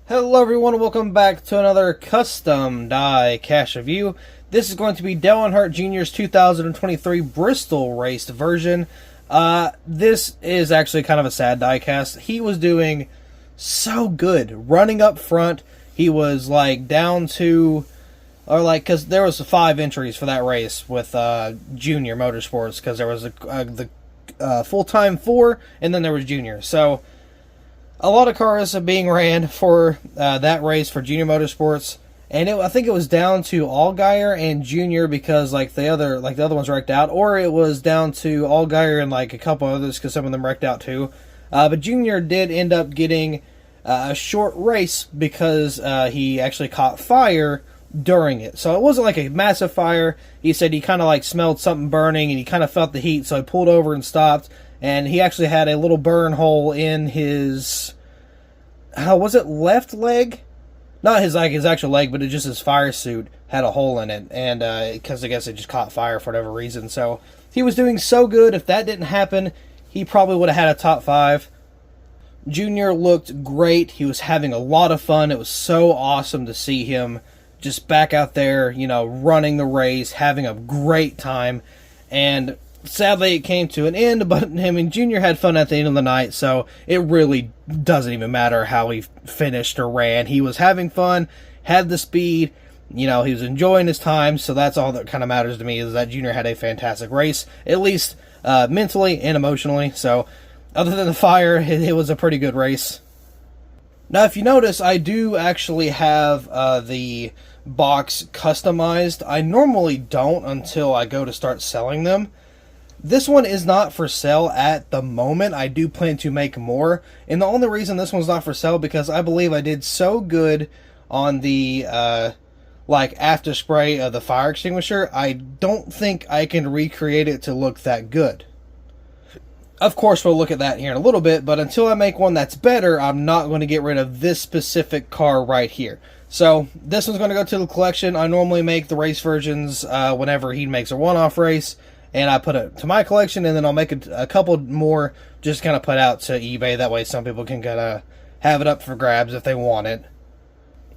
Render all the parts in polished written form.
Hello everyone, welcome back to another custom die cast review. This is going to be Dale Earnhardt Jr.'s 2023 Bristol raced version. This is actually kind of a sad die cast. He was doing so good. Running up front, he was like down to, or like, because there was 5 entries for that race with Junior Motorsports, because there was the full-time 4, and then there was Junior. So a lot of cars are being ran for that race for Junior Motorsports, and I think it was down to Allgaier and Junior because the other ones wrecked out, or it was down to Allgaier and like a couple others because some of them wrecked out too. But Junior did end up getting a short race because he actually caught fire during it. So it wasn't like a massive fire. He said he kind of like smelled something burning and he kind of felt the heat, so he pulled over and stopped. And he actually had a little burn hole in his, was it left leg? Not his actual leg, but just his fire suit had a hole in it. And because I guess it just caught fire for whatever reason. So he was doing so good. If that didn't happen, he probably would have had a top 5. Junior looked great. He was having a lot of fun. It was so awesome to see him just back out there, you know, running the race, having a great time. And sadly, it came to an end, but him and Junior had fun at the end of the night, so it really doesn't even matter how he finished or ran. He was having fun, had the speed, you know, he was enjoying his time, so that's all that kind of matters to me, is that Junior had a fantastic race, at least mentally and emotionally. So other than the fire, it was a pretty good race. Now, if you notice, I do actually have the box customized. I normally don't until I go to start selling them. This one is not for sale at the moment. I do plan to make more. And the only reason this one's not for sale because I believe I did so good on the after spray of the fire extinguisher. I don't think I can recreate it to look that good. Of course, we'll look at that here in a little bit, but until I make one that's better, I'm not going to get rid of this specific car right here. So this one's going to go to the collection. I normally make the race versions whenever he makes a one-off race, and I put it to my collection, and then I'll make a couple more just kind of put out to eBay. That way some people can kind of have it up for grabs if they want it.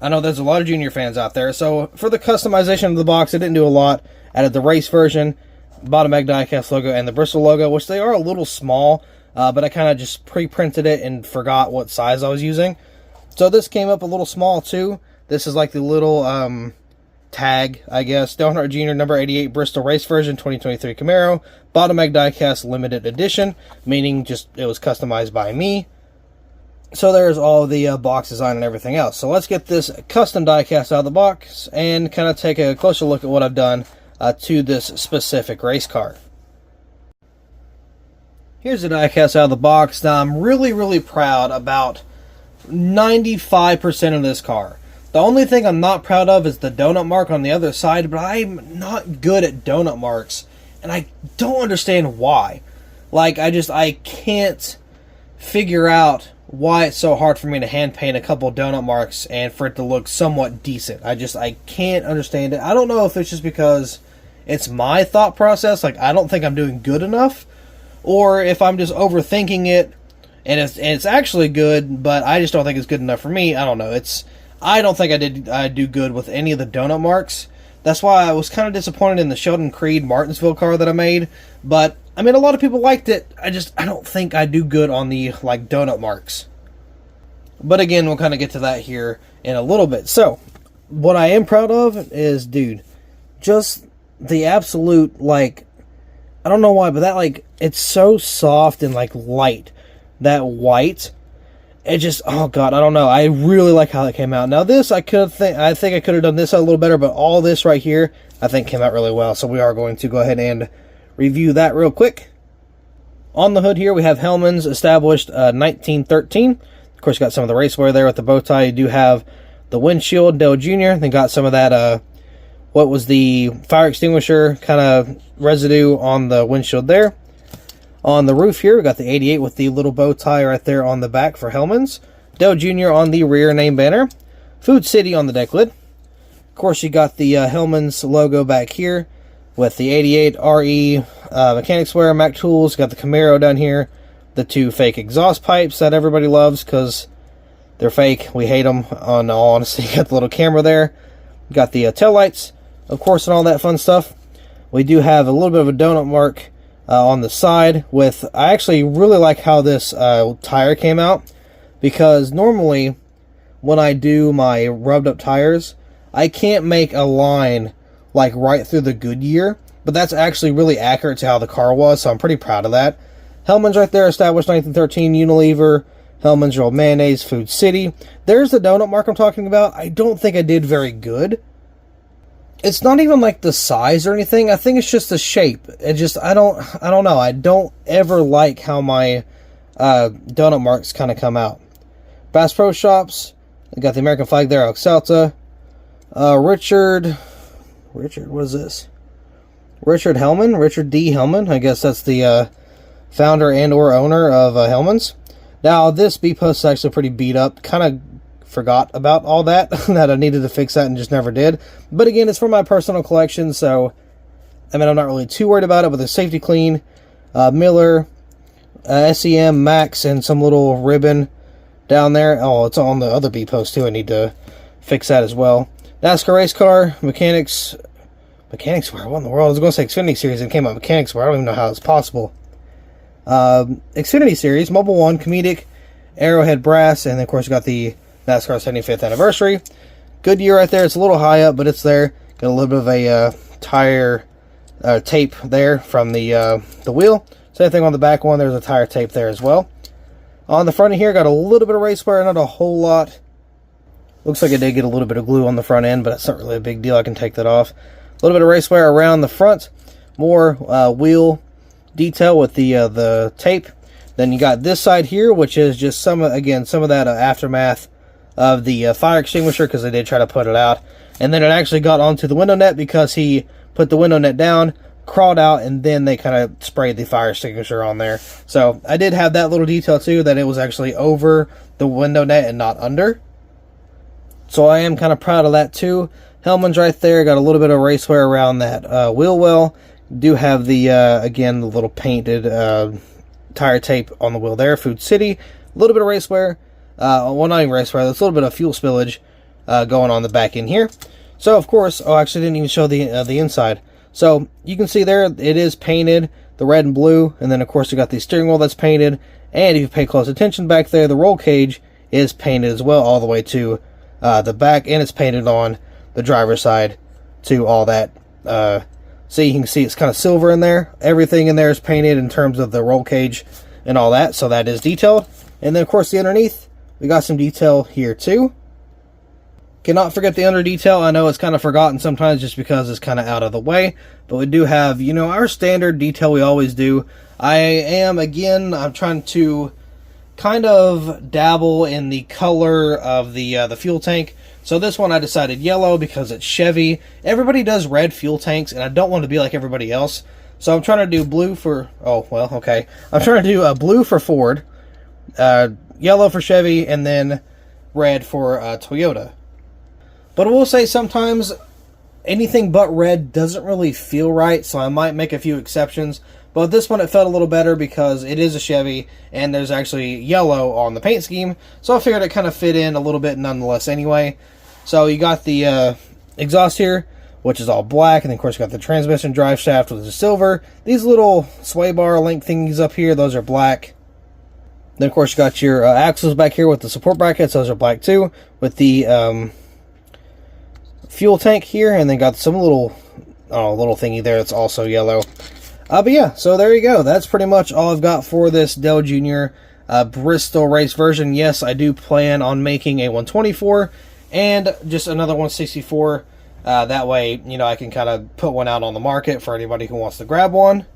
I know there's a lot of Junior fans out there. So for the customization of the box, I didn't do a lot. Added the race version, bottom Bag Diecast logo, and the Bristol logo, which they are a little small, but I kind of just pre-printed it and forgot what size I was using. So this came up a little small too. This is like the little tag, I guess. Dale Earnhardt Jr. number 88 Bristol race version 2023 Camaro, bottom Bag Diecast limited edition, meaning just it was customized by me. So there's all the box design and everything else. So let's get this custom diecast out of the box and kind of take a closer look at what I've done to this specific race car. Here's the diecast out of the box. Now I'm really proud about 95% of this car. The only thing I'm not proud of is the donut mark on the other side, but I'm not good at donut marks, and I don't understand why. Like, I can't figure out why it's so hard for me to hand paint a couple donut marks and for it to look somewhat decent. I can't understand it. I don't know if it's just because it's my thought process, like I don't think I'm doing good enough, or if I'm just overthinking it and it's actually good, but I just don't think it's good enough for me. I don't know. I don't think I do good with any of the donut marks. That's why I was kind of disappointed in the Sheldon Creed Martinsville car that I made. But I mean, a lot of people liked it. I don't think I do good on the donut marks. But again, we'll kind of get to that here in a little bit. So, what I am proud of is, dude, just the absolute I don't know why, but that it's so soft and light. That white. It just, oh god, I don't know. I really like how that came out. Now this, I think I could have done this a little better, but all this right here, I think came out really well. So we are going to go ahead and review that real quick. On the hood here, we have Hellman's, established 1913. Of course, got some of the raceware there with the bow tie. You do have the windshield, Dale Jr. Then got some of that, what was the fire extinguisher kind of residue on the windshield there. On the roof here, we got the 88 with the little bow tie right there on the back for Hellman's. Dale Jr. on the rear name banner. Food City on the deck lid. Of course, you got the Hellman's logo back here with the 88 RE Mechanics Wear, Mac Tools. Got the Camaro down here. The 2 fake exhaust pipes that everybody loves because They're fake. We hate them, on all honesty. Got the little camera there. Got the tail lights, of course, and all that fun stuff. We do have a little bit of a donut mark on the side. With, I actually really like how this tire came out, because normally when I do my rubbed up tires, I can't make a line like right through the Goodyear, but that's actually really accurate to how the car was, so I'm pretty proud of that. Hellman's right there, established 1913, Unilever, Hellman's Your Old Mayonnaise, Food City. There's the donut mark I'm talking about. I don't think I did very good. It's not even like the size or anything. I think it's just the shape. It just, I don't know. I don't ever like how my donut marks kind of come out. Bass Pro Shops. I got the American flag there, Oxalta. Richard, what is this? Richard Hellman? Richard D. Hellman. I guess that's the founder and or owner of Hellman's. Now, this B-post is actually pretty beat up. Kind of forgot about all that, that I needed to fix that and just never did. But again, it's for my personal collection, so, I mean, I'm not really too worried about it, but the safety clean, Miller, SEM, Max, and some little ribbon down there. Oh, it's on the other B-post, too. I need to fix that as well. NASCAR race car, mechanics wear, what in the world? I was going to say Xfinity Series and it came out mechanics wear. I don't even know how it's possible. Xfinity Series, Mobile One, Comedic, Arrowhead Brass, and then of course you got the NASCAR 75th anniversary. Goodyear right there. It's a little high up, but it's there. Got a little bit of a tire tape there from the wheel. Same thing on the back one. There's a tire tape there as well. On the front of here, got a little bit of race wear, not a whole lot. Looks like I did get a little bit of glue on the front end, but that's not really a big deal. I can take that off. A little bit of race wear around the front. More wheel detail with the tape. Then you got this side here, which is just some of that aftermath of the fire extinguisher, because they did try to put it out. And then it actually got onto the window net because he put the window net down, crawled out, and then they kind of sprayed the fire extinguisher on there. So I did have that little detail too, that it was actually over the window net and not under. So I am kind of proud of that too. Hellman's right there. Got a little bit of race wear around that wheel well. Do have the, again, the little painted tire tape on the wheel there. Food City. A little bit of race wear. Well, not even race wear. There's a little bit of fuel spillage going on the back end here. So, of course, oh, I actually didn't even show the inside. So, you can see there, it is painted, the red and blue. And then, of course, you got the steering wheel that's painted. And if you pay close attention back there, the roll cage is painted as well all the way to the back. And it's painted on the driver's side to all that. So you can see it's kind of silver in there. Everything in there is painted in terms of the roll cage and all that. So that is detailed. And then, of course, the underneath, we got some detail here too. Cannot forget the under detail. I know it's kind of forgotten sometimes just because it's kind of out of the way. But we do have, you know, our standard detail we always do. I'm trying to kind of dabble in the color of the fuel tank. So this one I decided yellow because it's Chevy. Everybody does red fuel tanks, and I don't want to be like everybody else. So I'm trying to do blue for... Oh, well, okay. I'm trying to do blue for Ford, yellow for Chevy, and then red for Toyota. But I will say sometimes anything but red doesn't really feel right, so I might make a few exceptions. But this one, it felt a little better because it is a Chevy, and there's actually yellow on the paint scheme. So I figured it kind of fit in a little bit nonetheless anyway. So you got the exhaust here, which is all black. And then, of course, you got the transmission drive shaft, which is silver. These little sway bar link thingies up here, those are black. Then, of course, you got your axles back here with the support brackets. Those are black, too. With the fuel tank here. And then got some little thingy there that's also yellow. But yeah, so there you go. That's pretty much all I've got for this Dale Jr. Bristol race version. Yes, I do plan on making a 124 and just another 164. That way, you know, I can kind of put one out on the market for anybody who wants to grab one.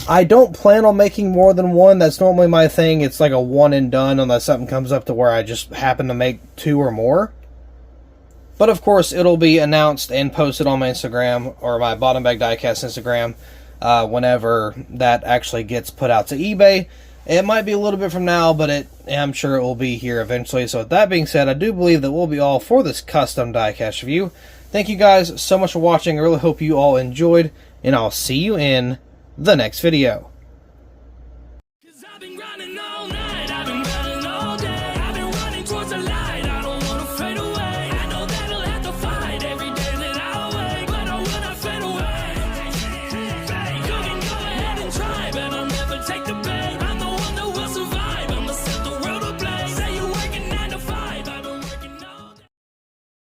I don't plan on making more than one. That's normally my thing. It's like a one and done unless something comes up to where I just happen to make two or more. But of course, it'll be announced and posted on my Instagram or my Bottom Bag Diecast Instagram whenever that actually gets put out to eBay. It might be a little bit from now, but I'm sure it will be here eventually. So with that being said, I do believe that we'll be all for this custom diecast review. Thank you guys so much for watching. I really hope you all enjoyed, and I'll see you in the next video.